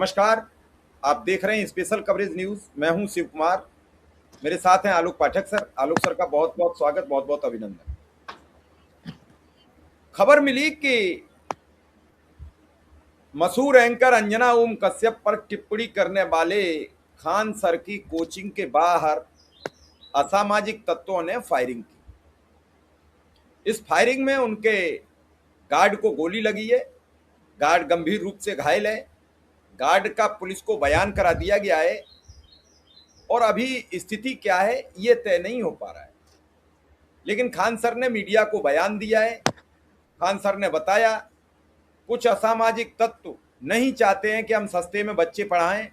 नमस्कार। आप देख रहे हैं स्पेशल कवरेज न्यूज। मैं हूं शिव कुमार। मेरे साथ हैं आलोक पाठक सर। आलोक सर का बहुत बहुत स्वागत, बहुत बहुत अभिनंदन। खबर मिली कि मशहूर एंकर अंजना ओम कश्यप पर टिप्पणी करने वाले खान सर की कोचिंग के बाहर असामाजिक तत्वों ने फायरिंग की। इस फायरिंग में उनके गार्ड को गोली लगी है। गार्ड गंभीर रूप से घायल है। गार्ड का पुलिस को बयान करा दिया गया है और अभी स्थिति क्या है ये तय नहीं हो पा रहा है। लेकिन खान सर ने मीडिया को बयान दिया है। खान सर ने बताया कुछ असामाजिक तत्व नहीं चाहते हैं कि हम सस्ते में बच्चे पढ़ाएं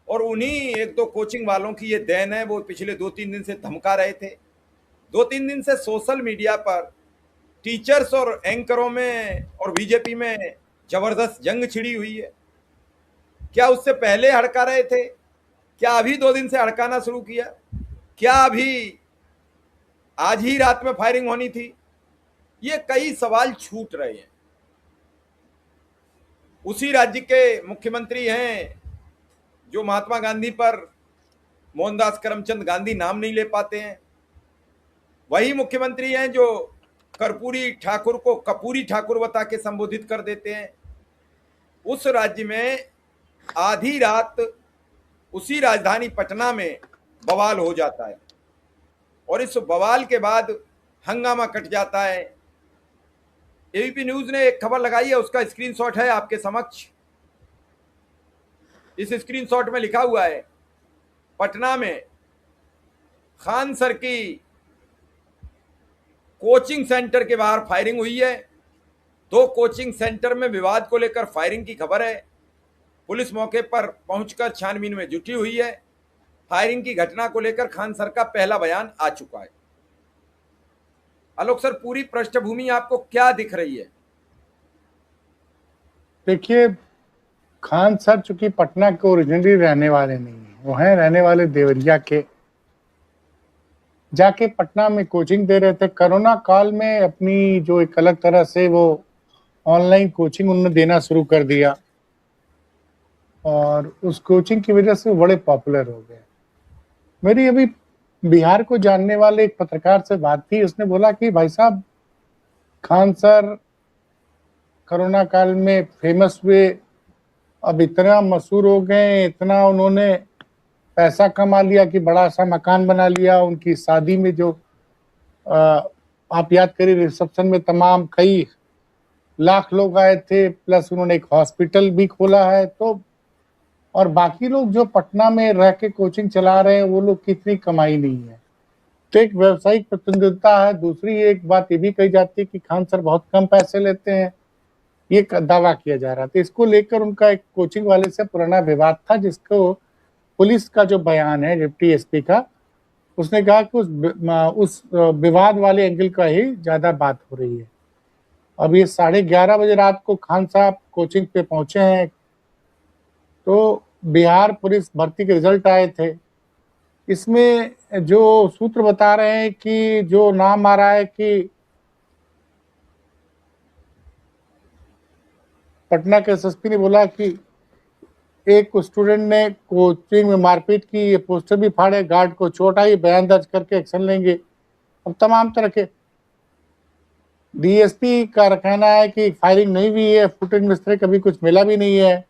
और उन्हीं एक दो कोचिंग वालों की ये देन है। वो पिछले 2-3 दिन से धमका रहे थे। 2-3 दिन से सोशल मीडिया पर टीचर्स और एंकरों में और बीजेपी में जबरदस्त जंग छिड़ी हुई है। क्या उससे पहले हड़का रहे थे? क्या अभी 2 दिन से हड़काना शुरू किया? क्या अभी आज ही रात में फायरिंग होनी थी? ये कई सवाल छूट रहे हैं। उसी राज्य के मुख्यमंत्री हैं जो महात्मा गांधी पर मोहनदास करमचंद गांधी नाम नहीं ले पाते हैं। वही मुख्यमंत्री हैं जो कर्पूरी ठाकुर को कपूरी ठाकुर बता के संबोधित कर देते हैं। उस राज्य में आधी रात उसी राजधानी पटना में बवाल हो जाता है और इस बवाल के बाद हंगामा कट जाता है। एबीपी न्यूज ने एक खबर लगाई है, उसका स्क्रीनशॉट है आपके समक्ष। इस स्क्रीनशॉट में लिखा हुआ है, पटना में खान सर की कोचिंग सेंटर के बाहर फायरिंग हुई है। 2 कोचिंग सेंटर में विवाद को लेकर फायरिंग की खबर है। पुलिस मौके पर पहुंचकर छानबीन में जुटी हुई है। फायरिंग की घटना को लेकर खान सर का पहला बयान आ चुका है। आलोक सर, पूरी पृष्ठभूमि आपको क्या दिख रही है? देखिए, खान सर चूंकि पटना के ओरिजिनली रहने वाले नहीं है, वो हैं रहने वाले देवरिया के। जाके पटना में कोचिंग दे रहे थे। कोरोना काल में अपनी जो एक अलग तरह से वो ऑनलाइन कोचिंग उन्होंने देना शुरू कर दिया और उस कोचिंग की वजह से वो बड़े पॉपुलर हो गए। मेरी अभी बिहार को जानने वाले एक पत्रकार से बात थी। उसने बोला कि भाई साहब, खान सर कोरोना काल में फेमस हुए, अब इतना मशहूर हो गए, इतना उन्होंने पैसा कमा लिया कि बड़ा सा मकान बना लिया। उनकी शादी में जो आप याद करिए, रिसेप्शन में तमाम कई लाख लोग आए थे, प्लस उन्होंने एक हॉस्पिटल भी खोला है। तो और बाकी लोग जो पटना में रह के कोचिंग चला रहे हैं, वो लोग की इतनी कमाई नहीं है। तो एक व्यवसायिक प्रतिनिधित्व है। दूसरी एक बात ये भी कही जाती है कि खान सर बहुत कम पैसे लेते हैं, ये दावा किया जा रहा था। इसको लेकर उनका एक कोचिंग वाले से पुराना विवाद था, जिसको पुलिस का जो बयान है डिप्टी एसपी का, उसने कहा कि उस विवाद वाले एंगल का ही ज्यादा बात हो रही है। अब ये 11:30 बजे रात को खान साहब कोचिंग पे पहुंचे हैं। तो बिहार पुलिस भर्ती के रिजल्ट आए थे। इसमें जो सूत्र बता रहे हैं कि जो नाम आ रहा है कि पटना के एसएसपी ने बोला कि एक स्टूडेंट ने कोचिंग में मारपीट की, ये पोस्टर भी फाड़े, गार्ड को चोट आई, बयान दर्ज करके एक्शन लेंगे। अब तमाम तरह के डीएसपी का कहना है कि फायरिंग नहीं हुई है, फुटेज में इस तरह कभी कुछ मिला भी नहीं है।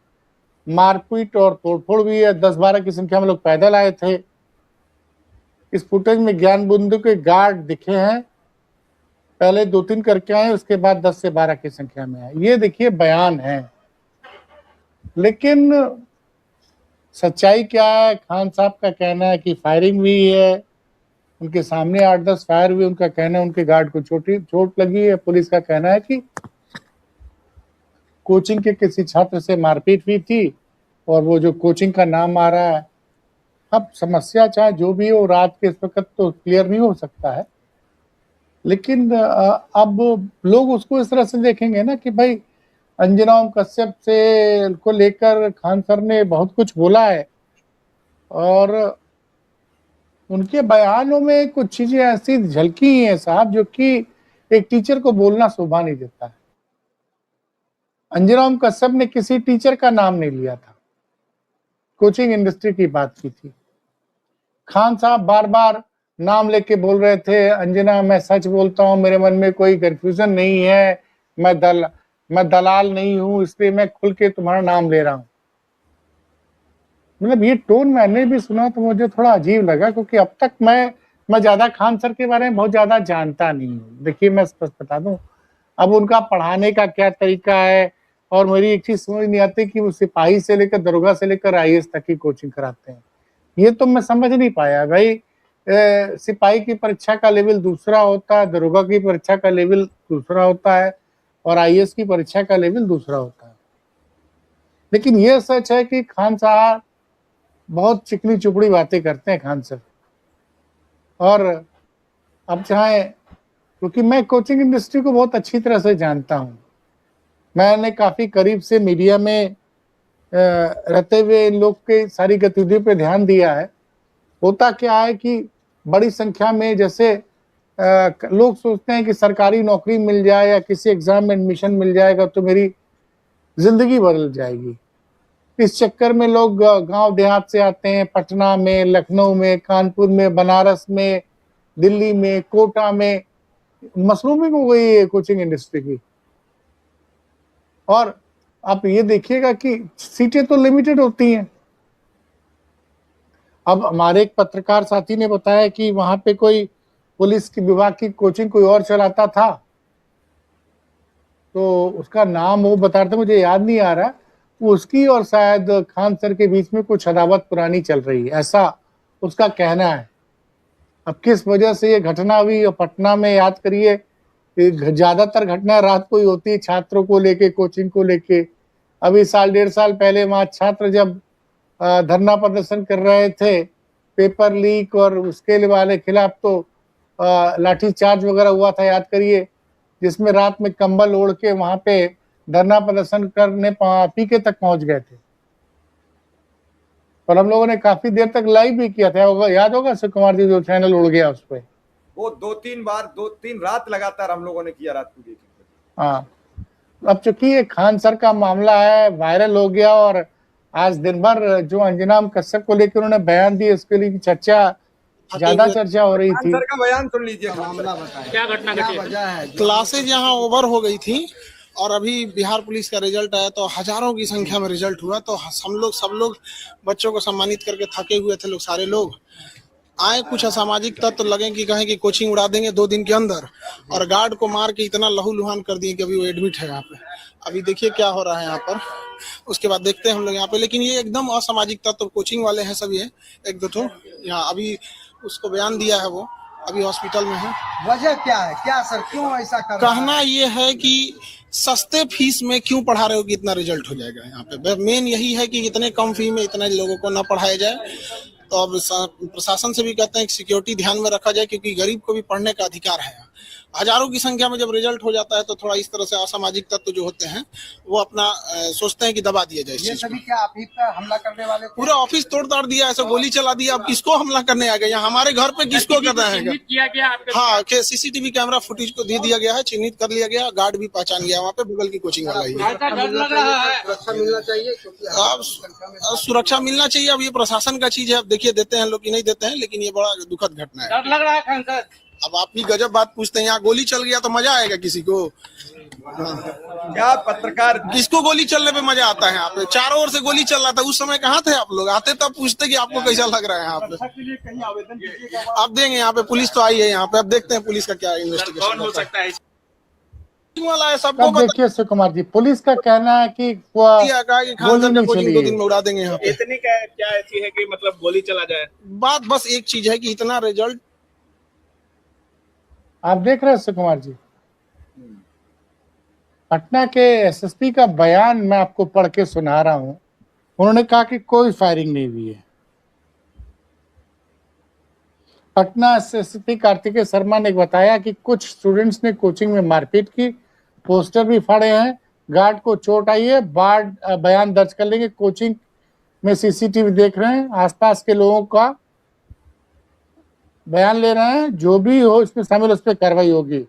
मारपीट और तोड़फोड़ भी है। 10-12 की संख्या में लोग पैदल आए थे। इस फुटेज में ज्ञान बिंदु के गार्ड दिखे हैं, पहले 2-3 करके आए, उसके बाद 10 से 12 की संख्या में आए। ये देखिए बयान है, लेकिन सच्चाई क्या है? खान साहब का कहना है कि फायरिंग हुई है, उनके सामने 8-10 फायर हुए। उनका कहना है उनके गार्ड को चोट लगी है। पुलिस का कहना है कि कोचिंग के किसी छात्र से मारपीट हुई थी और वो जो कोचिंग का नाम आ रहा है। अब समस्या चाहे जो भी हो, रात के इस वक्त तो क्लियर नहीं हो सकता है, लेकिन अब लोग उसको इस तरह से देखेंगे ना कि भाई अंजना ओम कश्यप से को लेकर खान सर ने बहुत कुछ बोला है और उनके बयानों में कुछ चीजें ऐसी झलकी हैं साहब, जो कि एक टीचर को बोलना शोभा नहीं देता है। अंजना ओम कश्यप ने किसी टीचर का नाम नहीं लिया था, कोचिंग इंडस्ट्री की बात की थी। खान साहब बार बार नाम लेके बोल रहे थे, अंजना मैं सच बोलता हूं, मेरे मन में कोई कंफ्यूजन नहीं है, मैं दलाल नहीं हूं, इसलिए मैं खुल के तुम्हारा नाम ले रहा हूं। मतलब ये टोन मैंने भी सुना तो मुझे थोड़ा अजीब लगा, क्योंकि अब तक मैं ज्यादा खान सर के बारे में बहुत ज्यादा जानता नहीं हूँ। देखिए मैं स्पष्ट बता दूं, अब उनका पढ़ाने का क्या तरीका है, और मेरी एक चीज समझ नहीं आती कि वो सिपाही से लेकर दरोगा से लेकर आईएएस तक की कोचिंग कराते हैं। ये तो मैं समझ नहीं पाया भाई। सिपाही की परीक्षा का लेवल दूसरा होता है, दरोगा की परीक्षा का लेवल दूसरा होता है, और आईएएस की परीक्षा का लेवल दूसरा होता है। लेकिन ये सच है कि खान साहब बहुत चिकनी चुपड़ी बातें करते हैं, खान सर। और अब चाहे, क्योंकि मैं कोचिंग इंडस्ट्री को बहुत अच्छी तरह से जानता हूं, मैंने काफी करीब से मीडिया में रहते हुए इन लोग के सारी गतिविधियों पे ध्यान दिया है। होता क्या है कि बड़ी संख्या में जैसे लोग सोचते हैं कि सरकारी नौकरी मिल जाए या किसी एग्जाम में एडमिशन मिल जाएगा तो मेरी जिंदगी बदल जाएगी। इस चक्कर में लोग गांव देहात से आते हैं, पटना में, लखनऊ में, कानपुर में, बनारस में, दिल्ली में, कोटा में मशरूमिंग हो गई है कोचिंग इंडस्ट्री की। और आप ये देखिएगा कि सीटें तो लिमिटेड होती हैं। अब हमारे एक पत्रकार साथी ने बताया कि वहां पे कोई पुलिस की विभाग की कोचिंग कोई और चलाता था, तो उसका नाम वो बता रहे थे, मुझे याद नहीं आ रहा, उसकी और शायद खान सर के बीच में कुछ अदावत पुरानी चल रही है, ऐसा उसका कहना है। अब किस वजह से ये घटना हुई, और पटना में याद करिए ज्यादातर घटना रात को ही होती है, छात्रों को लेके, कोचिंग को लेके। अभी साल डेढ़ साल पहले वहां छात्र जब धरना प्रदर्शन कर रहे थे पेपर लीक और उसके वाले खिलाफ, तो लाठी चार्ज वगैरह हुआ था, याद करिए, जिसमें रात में कंबल ओढ़ के वहां पे धरना प्रदर्शन करने पीके तक पहुंच गए थे। और हम लोगों ने काफी देर तक लाइव भी किया था, याद होगा अशोक कुमार जी, जो चैनल उड़ गया उस पर। वो 2-3 रात लगातार हम लोगों ने किया, रात को देखी। हाँ, अब चूंकि ये खान सर का मामला है, वायरल हो गया, और आज दिन भर जो अंजना कश्यप को लेकर उन्होंने बयान दिए, उसके लिए चर्चा, ज्यादा चर्चा हो रही थी। सर का बयान सुन लीजिए। क्या घटना घटी? क्लासेज यहाँ ओवर हो गई थी, और अभी बिहार पुलिस का रिजल्ट आया तो हजारों की संख्या में रिजल्ट हुआ, तो सब लोग बच्चों को सम्मानित करके थके हुए थे लोग, सारे लोग आए। कुछ असामाजिक तत्व लगे कि कहें कि कोचिंग उड़ा देंगे 2 दिन के अंदर, और गार्ड को मार के इतना लहूलुहान कर दिए कि अभी वो एडमिट है यहाँ पे। अभी देखिए क्या हो रहा है यहाँ पर, उसके बाद देखते हैं हम लोग यहाँ पे। लेकिन ये एकदम असामाजिक तत्व कोचिंग वाले हैं सब, ये एक दो तो यहाँ अभी उसको बयान दिया है, वो अभी हॉस्पिटल में है। वजह क्या है, क्या सर, क्यों ऐसा कर रहा है? कहना ये है कि सस्ते फीस में क्यों पढ़ा रहे हो कि इतना रिजल्ट हो जाएगा यहाँ पे। मेन यही है कि इतने कम फी में इतने लोगों को ना पढ़ाया जाए। तो अब प्रशासन से भी कहते हैं कि सिक्योरिटी ध्यान में रखा जाए, क्योंकि गरीब को भी पढ़ने का अधिकार है। हजारों की संख्या में जब रिजल्ट हो जाता है तो थोड़ा इस तरह से असामाजिक तत्व जो होते हैं वो अपना सोचते हैं कि दबा दिया जाए। ये सभी क्या आप ही पर हमला करने वाले थे? पूरा ऑफिस तोड़ ताड़ दिया, ऐसा गोली चला दिया। अब किसको हमला करने आ गए यहाँ, हमारे घर पे किसको करना है? किया गया आपके? हाँ, सीसीटीवी कैमरा फुटेज को दे दिया गया है, चिन्हित कर लिया गया, गार्ड भी पहचान गया वहाँ पे, बगल की कोचिंग वाला ही है। सुरक्षा मिलना चाहिए, अब सुरक्षा मिलना चाहिए। अब ये प्रशासन का चीज है, अब देखिए देते हैं लोग कि नहीं देते हैं, लेकिन ये बड़ा दुखद घटना है। डर लग रहा है खान सर। अब आप ही गजब बात पूछते हैं, यहाँ गोली चल गया तो मजा आएगा किसी को? क्या पत्रकार, किसको गोली चलने पे मजा आता है? यहाँ पे चारों ओर से गोली चल रहा था, उस समय कहाँ थे आप लोग? आते तब पूछते कि आपको कैसा लग रहा है यहाँ पे। अब देंगे, यहाँ पे पुलिस तो आई है यहाँ पे, अब देखते हैं पुलिस का क्या इन्वेस्टिगेशन हो सकता है। वाला है। सबको देखिए अशोक कुमार जी, पुलिस का कहना है कि कहा कि खान सर का कोचिंग 2 दिन में उड़ा देंगे यहाँ पे। इतनी क्या ऐसी है कि मतलब गोली चला जाए? बात बस एक चीज है कि इतना रिजल्ट आप देख रहे हैं अशोक कुमार जी, पटना के एसएसपी का बयान मैं आपको पढ़ के सुना रहा हूं। उन्होंने कहा कि कोई फायरिंग नहीं हुई है। पटना एसएसपी कार्तिकेय शर्मा ने बताया कि कुछ स्टूडेंट्स ने कोचिंग में मारपीट की, पोस्टर भी फाड़े हैं, गार्ड को चोट आई है, बयान दर्ज कर लेंगे। कोचिंग में सीसीटीवी देख रहे हैं, आसपास के लोगों का बयान ले रहे हैं, जो भी हो इसमें शामिल उस पर कार्रवाई होगी।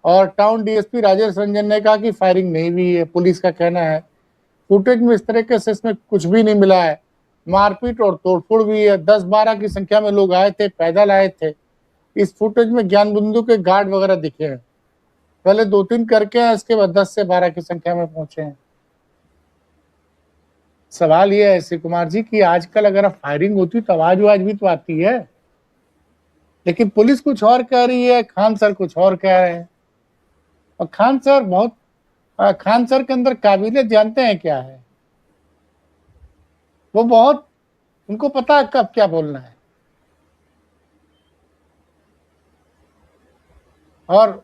और टाउन डीएसपी राजेश रंजन ने कहा कि फायरिंग नहीं हुई है, पुलिस का कहना है। फुटेज में इस तरीके से इसमें कुछ भी नहीं मिला है। मारपीट और तोड़फोड़ भी है, 10-12 की संख्या में लोग आए थे, पैदल आए थे। इस फुटेज में ज्ञान बिंदु के गार्ड वगैरह दिखे हैं, पहले 2-3 करके हैं, इसके बाद 10 से 12 की संख्या में पहुंचे हैं। सवाल यह है श्री कुमार जी कि आजकल अगर फायरिंग होती तो आवाज भी तो आती है, लेकिन पुलिस कुछ और कह रही है, खान सर कुछ और कह रहे हैं। और खान सर के अंदर काबिलियत जानते हैं क्या है? वो बहुत, उनको पता है कब क्या बोलना है। और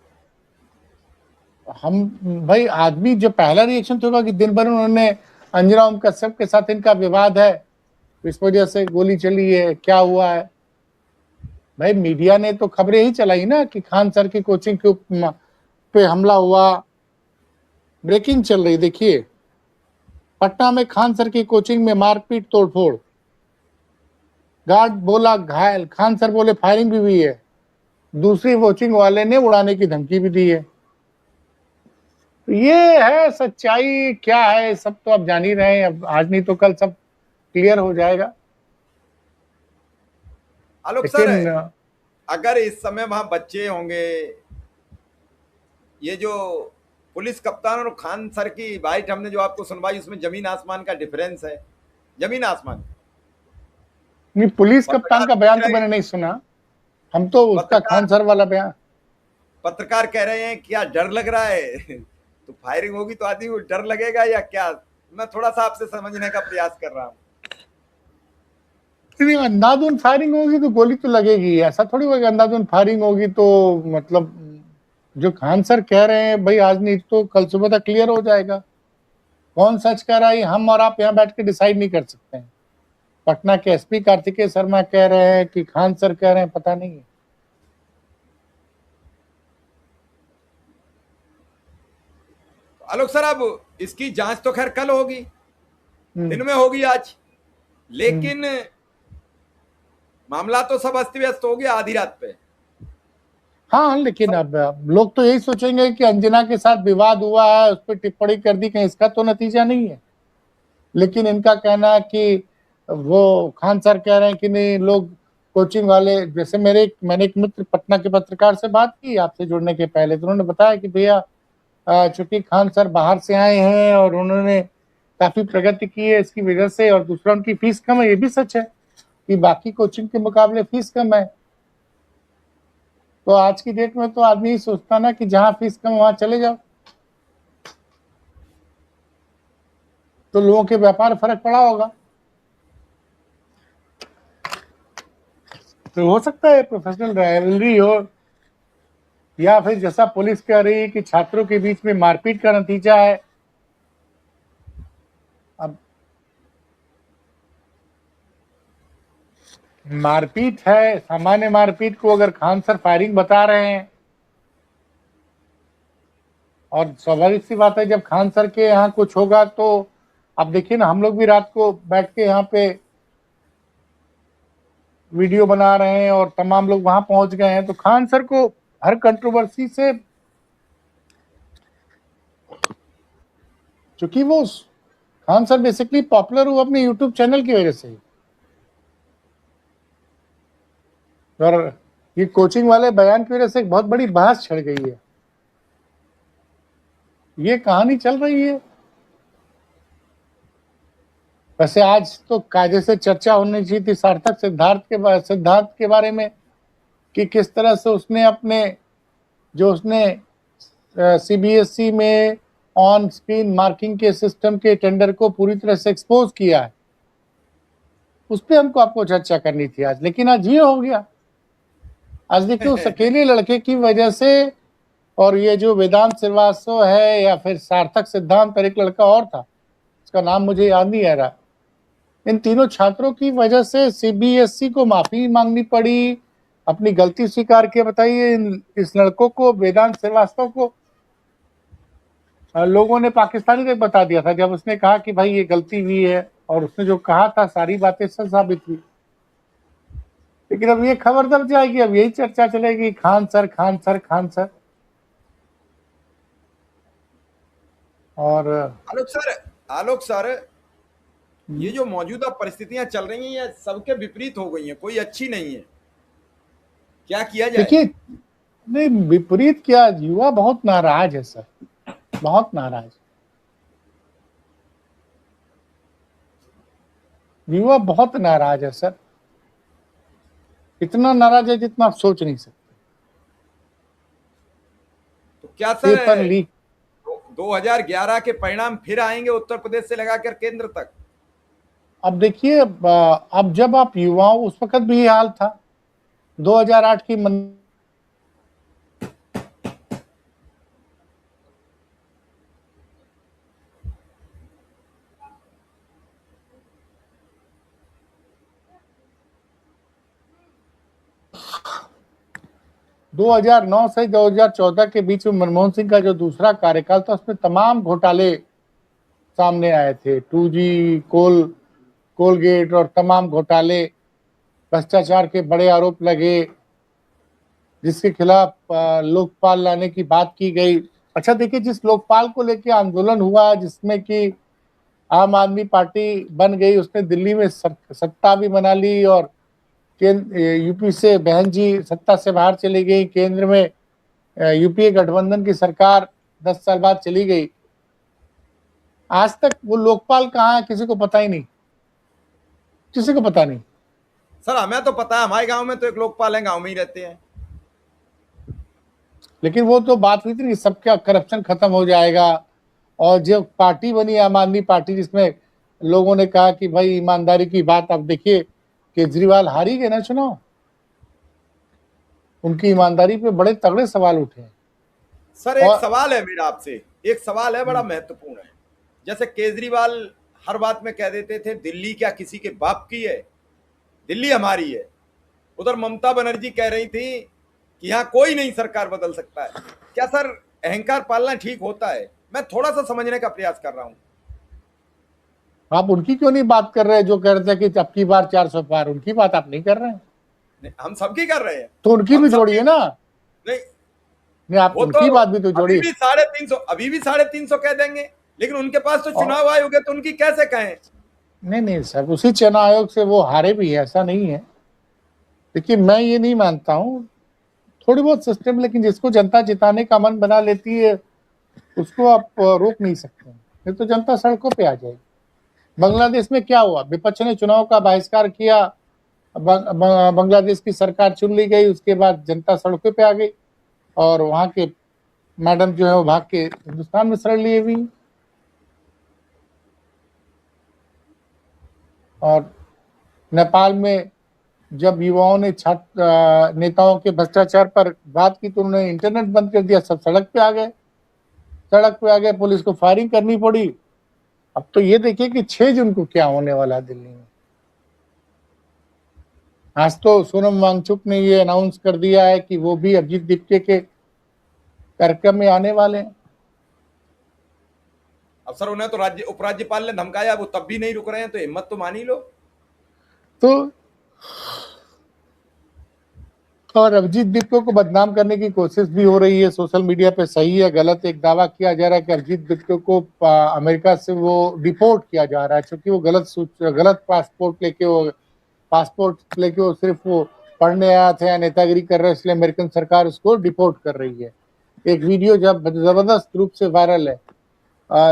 हम भाई, आदमी जो पहला रिएक्शन तो होगा कि दिन भर उन्होंने अंजना ओम कश्यप के साथ इनका विवाद है, इस वजह से गोली चली है, क्या हुआ है। भाई मीडिया ने तो खबरें ही चलाई ना कि खान सर की कोचिंग के पे हमला हुआ, ब्रेकिंग चल रही। देखिए, पटना में खान सर की कोचिंग में मारपीट तोड़फोड़, गार्ड बोला घायल, खान सर बोले फायरिंग भी हुई है, दूसरी कोचिंग वाले ने उड़ाने की धमकी भी दी है। तो ये है सच्चाई, क्या है सब तो आप जान ही रहे हैं। अब आज नहीं तो कल सब क्लियर हो जाएगा। आलोक लेकिन सर, अगर इस समय वहां बच्चे होंगे, ये जो पुलिस कप्तान और खान सर की बाइट हमने जो आपको सुनवाई, उसमें जमीन आसमान का डिफरेंस है, जमीन आसमान। नहीं, पुलिस कप्तान का बयान तो पत्रकार मैंने नहीं सुना, हम तो उसका खान सर वाला बयान। पत्रकार कह रहे हैं क्या डर लग रहा है? तो फायरिंग होगी तो आदमी को डर लगेगा या क्या? मैं थोड़ा सा आपसे समझने का प्रयास कर रहा हूँ। अंधाधुन फायरिंग होगी तो गोली तो लगेगी, ऐसा थोड़ी होगा। अंधाधुन फायरिंग होगी तो मतलब जो खान सर कह रहे हैं भाई, आज नहीं तो कल सुबह तक क्लियर हो जाएगा। कौन सच कह रहा है हम और आप यहाँ बैठ के डिसाइड नहीं कर सकते हैं। पटना के एसपी कार्तिकेय शर्मा कह रहे हैं कि खान सर कह रहे हैं, पता नहीं है। आलोक सर, अब इसकी जांच तो खैर कल होगी, दिन में होगी आज, लेकिन मामला तो सब अस्त व्यस्त हो गया आधी रात पे। हाँ, लेकिन अब लोग तो यही सोचेंगे कि अंजना के साथ विवाद हुआ है, उस पर टिप्पणी कर दी, कहीं इसका तो नतीजा नहीं है। लेकिन इनका कहना है कि वो खान सर कह रहे हैं कि नहीं, लोग कोचिंग वाले, जैसे मैंने एक मित्र पटना के पत्रकार से बात की आपसे जुड़ने के पहले, तो उन्होंने बताया कि भैया चूंकि खान सर बाहर से आए हैं और उन्होंने काफी प्रगति की है इसकी वजह से, और दूसरा उनकी फीस कम है। ये भी सच है कि बाकी कोचिंग के मुकाबले फीस कम है। तो आज की डेट में तो आदमी ही सोचता ना कि जहां फीस कम वहां चले जाओ, तो लोगों के व्यापार फर्क पड़ा होगा। तो हो सकता है प्रोफेशनल राइवलरी हो, या फिर जैसा पुलिस कह रही है कि छात्रों के बीच में मारपीट का नतीजा है। अब मारपीट है, सामान्य मारपीट को अगर खान सर फायरिंग बता रहे हैं, और स्वाभाविक सी बात है जब खान सर के यहाँ कुछ होगा तो आप देखिए ना, हम लोग भी रात को बैठ के यहाँ पे वीडियो बना रहे हैं और तमाम लोग वहां पहुंच गए हैं। तो खान सर को हर कंट्रोवर्सी से, चूंकि वो खान सर बेसिकली पॉपुलर हुआ अपने यूट्यूब चैनल की वजह से, और ये कोचिंग वाले बयान की वजह से एक बहुत बड़ी बहस छिड़ गई है। ये कहानी चल रही है। वैसे आज तो कायदे से चर्चा होनी चाहिए थी सार्थक सिद्धांत के बारे में, कि किस तरह से उसने अपने जो उसने सीबीएसई में ऑन स्क्रीन मार्किंग के सिस्टम के टेंडर को पूरी तरह से एक्सपोज किया है, उस पर हमको आपको चर्चा करनी थी आज। लेकिन आज ये हो गया। आज देखिए उस अकेले लड़के की वजह से, और ये जो वेदांत श्रीवास्तव है या फिर सार्थक सिद्धांत और एक लड़का और था, उसका नाम मुझे याद नहीं आ रहा, इन तीनों छात्रों की वजह से सीबीएसई को माफी मांगनी पड़ी, अपनी गलती स्वीकार किया। बताइए, इस लड़कों को, वेदांत श्रीवास्तव को लोगों ने पाकिस्तानी तक बता दिया था जब उसने कहा कि भाई ये गलती हुई है, और उसने जो कहा था सारी बातें सच साबित हुई। लेकिन अब ये खबर दब जाएगी, अब यही चर्चा चलेगी, Khan sir Khan sir Khan sir. और आलोक सर, ये जो मौजूदा परिस्थितियां चल रही हैं ये सबके विपरीत हो गई हैं, कोई अच्छी नहीं है। क्या किया जाए? देखिए, नहीं विपरीत क्या, युवा बहुत नाराज है सर, बहुत नाराज। युवा बहुत नाराज है सर, इतना नाराज है जितना आप सोच नहीं सकते। तो क्या सर पेपर लीक, 2011 के परिणाम फिर आएंगे उत्तर प्रदेश से लगाकर केंद्र तक? अब देखिए, अब जब आप युवाओं, उस वक्त भी ये हाल था 2008 की 2009 से 2014 के बीच में मनमोहन सिंह का जो दूसरा कार्यकाल था, उसमें तमाम घोटाले सामने आए थे। 2G, कोलगेट और तमाम घोटाले, भ्रष्टाचार के बड़े आरोप लगे, जिसके खिलाफ लोकपाल लाने की बात की गई। अच्छा देखिए, जिस लोकपाल को लेकर आंदोलन हुआ, जिसमें कि आम आदमी पार्टी बन गई, उसने दिल्ली में सत्ता भी बना ली, और यूपी से बहन जी सत्ता से बाहर चली गई, केंद्र में यूपीए गठबंधन की सरकार 10 साल बाद चली गई। आज तक वो लोकपाल कहाँ है किसी को पता ही नहीं, किसी को पता नहीं। सर हमें तो पता है, हमारे गांव में तो एक लोकपाल है, गांव में ही रहते हैं। लेकिन वो तो बात हुई थी कि सबका करप्शन खत्म हो जाएगा, और जो पार्टी बनी आम आदमी पार्टी, जिसमें लोगों ने कहा कि भाई ईमानदारी की बात। अब देखिए केजरीवाल हार ही गए ना चुनाव, उनकी ईमानदारी पे बड़े तगड़े सवाल उठे हैं। सर एक सवाल है मेरा आपसे, एक सवाल है बड़ा महत्वपूर्ण है। जैसे केजरीवाल हर बात में कह देते थे दिल्ली क्या किसी के बाप की है, दिल्ली हमारी है। उधर ममता बनर्जी कह रही थी कि यहाँ कोई नहीं सरकार बदल सकता है। क्या सर अहंकार पालना ठीक होता है? मैं थोड़ा सा समझने का प्रयास कर रहा हूं। आप उनकी क्यों नहीं बात कर रहे, जो कह रहे थे कि अब की बार 400 पार? उनकी बात आप नहीं कर रहे हैं। हम सबकी कर रहे हैं, तो उनकी भी जोड़िए ना। नहीं नहीं, आप उनकी बात भी तो जोड़िए। अभी भी 350 कह देंगे, लेकिन उनके पास तो चुनाव आयोग है, तो उनकी कैसे कहें? नहीं सर, उसी चुनाव आयोग से वो हारे भी है, ऐसा नहीं है। देखिए मैं ये नहीं मानता हूँ, थोड़ी बहुत सिस्टम, लेकिन जिसको जनता जिताने का मन बना लेती है उसको आप रोक नहीं सकते, नहीं तो जनता सड़कों पे आ जाएगी। बांग्लादेश में क्या हुआ, विपक्ष ने चुनाव का बहिष्कार किया, बांग्लादेश की सरकार चुन ली गई, उसके बाद जनता सड़कों पे आ गई, और वहां के मैडम जो है वो भाग के हिंदुस्तान में शरण लिए हुई। और नेपाल में जब युवाओं ने छात्र नेताओं के भ्रष्टाचार पर बात की तो उन्होंने इंटरनेट बंद कर दिया, सब सड़क पे आ गए, पुलिस को फायरिंग करनी पड़ी। अब तो ये देखिए कि 6 जून को क्या होने वाला है दिल्ली में। आज तो सोनम वांगचुक ने ये अनाउंस कर दिया है कि वो भी अभिजीत दीपके के कार्यक्रम में आने वाले हैं। अब सर उन्हें तो उपराज्यपाल ने धमकाया, वो तब भी नहीं रुक रहे हैं, तो हिम्मत तो मान ही लो। तो और अभिजीत दीपके को बदनाम करने की कोशिश भी हो रही है सोशल मीडिया पे। सही है गलत, एक दावा किया जा रहा है कि अभिजीत दीपके को अमेरिका से वो डिपोर्ट किया जा रहा है, क्योंकि वो गलत पासपोर्ट लेके वो सिर्फ वो पढ़ने आया था या नेतागिरी कर रहा है, इसलिए अमेरिकन सरकार उसको डिपोर्ट कर रही है। एक वीडियो जब जबरदस्त रूप से वायरल है,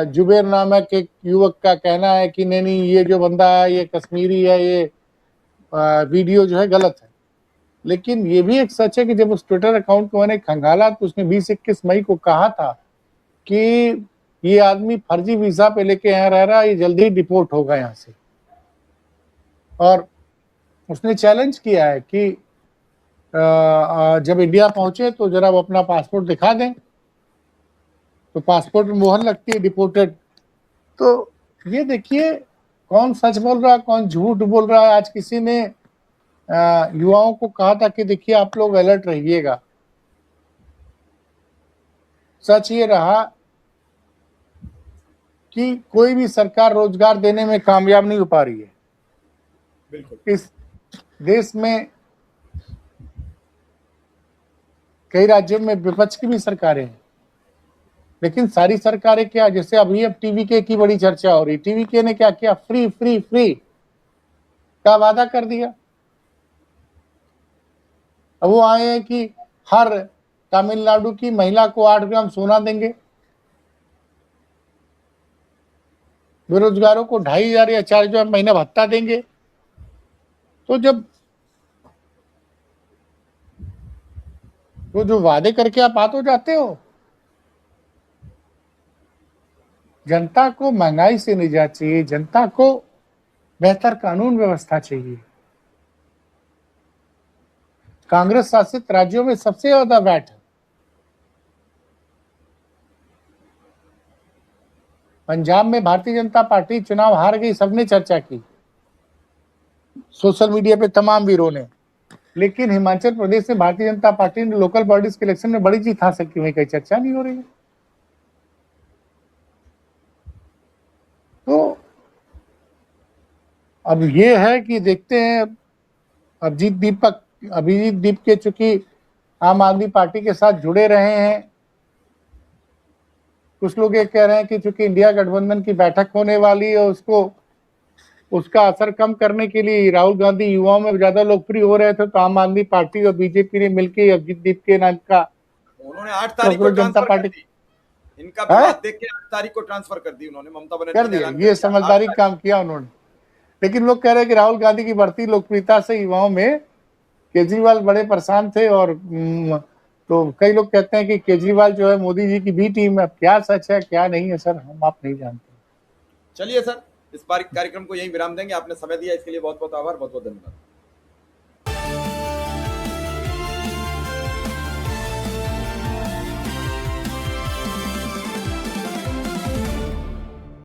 जुबेर नामक एक युवक का कहना है कि नहीं ये जो बंदा है ये कश्मीरी है, ये वीडियो जो है गलत है। लेकिन ये भी एक सच है कि जब उस ट्विटर अकाउंट को मैंने खंगाला तो उसने 20-21 मई को कहा था कि ये आदमी फर्जी वीजा पे लेके यहाँ रह रहा है, ये जल्दी ही डिपोर्ट होगा यहाँ से। और उसने चैलेंज किया है कि जब इंडिया पहुंचे तो जरा वो अपना पासपोर्ट दिखा दें, तो पासपोर्ट में मोहर लगती है डिपोर्टेड। तो ये देखिए कौन सच बोल रहा है कौन झूठ बोल रहा है। आज किसी ने युवाओं को कहा था कि देखिए आप लोग अलर्ट रहिएगा। सच ये रहा कि कोई भी सरकार रोजगार देने में कामयाब नहीं हो पा रही है। बिल्कुल। इस देश में कई राज्यों में विपक्ष की भी सरकारें हैं, लेकिन सारी सरकारें क्या, जैसे अभी अब टीवीके की बड़ी चर्चा हो रही, टीवीके ने क्या किया, फ्री फ्री फ्री का वादा कर दिया। अब वो आए हैं कि हर तमिलनाडु की महिला को 8 ग्राम सोना देंगे, बेरोजगारों को 2,500 या 4,000 महीना भत्ता देंगे। तो जब वो जो वादे करके आप आ तो जाते हो, जनता को महंगाई से निजात चाहिए, जनता को बेहतर कानून व्यवस्था चाहिए। कांग्रेस शासित राज्यों में सबसे ज्यादा वैट है। पंजाब में भारतीय जनता पार्टी चुनाव हार गई, सबने चर्चा की सोशल मीडिया पे तमाम वीरों ने, लेकिन हिमाचल प्रदेश में भारतीय जनता पार्टी ने लोकल बॉडीज के इलेक्शन में बड़ी जीत हासिल की, वही कहीं चर्चा नहीं हो रही है। तो अब ये है कि देखते हैं, अभिजीत दीप के चूंकि आम आदमी पार्टी के साथ जुड़े रहे हैं, कुछ लोग ये कह रहे हैं कि चूंकि इंडिया गठबंधन की बैठक होने वाली है, उसका असर कम करने के लिए राहुल गांधी युवाओं में ज्यादा लोकप्रिय हो रहे थे, तो आम आदमी पार्टी और बीजेपी ने मिलकर अभिजीत दीप के नाम का उन्होंने 8 तारीख को जनता ट्रांसफर पार्टी कर दी। इनका विवाद देख के 8 तारीख को ट्रांसफर कर दी उन्होंने, ममता बनर्जी कर ने दिया। ऐलान ये कर दिया। समझदारी काम किया उन्होंने। लेकिन लोग कह रहे हैं कि राहुल गांधी की बढ़ती लोकप्रियता से युवाओं में केजरीवाल बड़े परेशान थे, और तो कई लोग कहते हैं कि केजरीवाल जो है मोदी जी की बी टीम है। क्या सच है क्या नहीं है सर, हम आप नहीं जानते। चलिए सर, इस बार कार्यक्रम को यहीं विराम देंगे। आपने समय दिया इसके लिए बहुत बहुत आभार, बहुत बहुत धन्यवाद।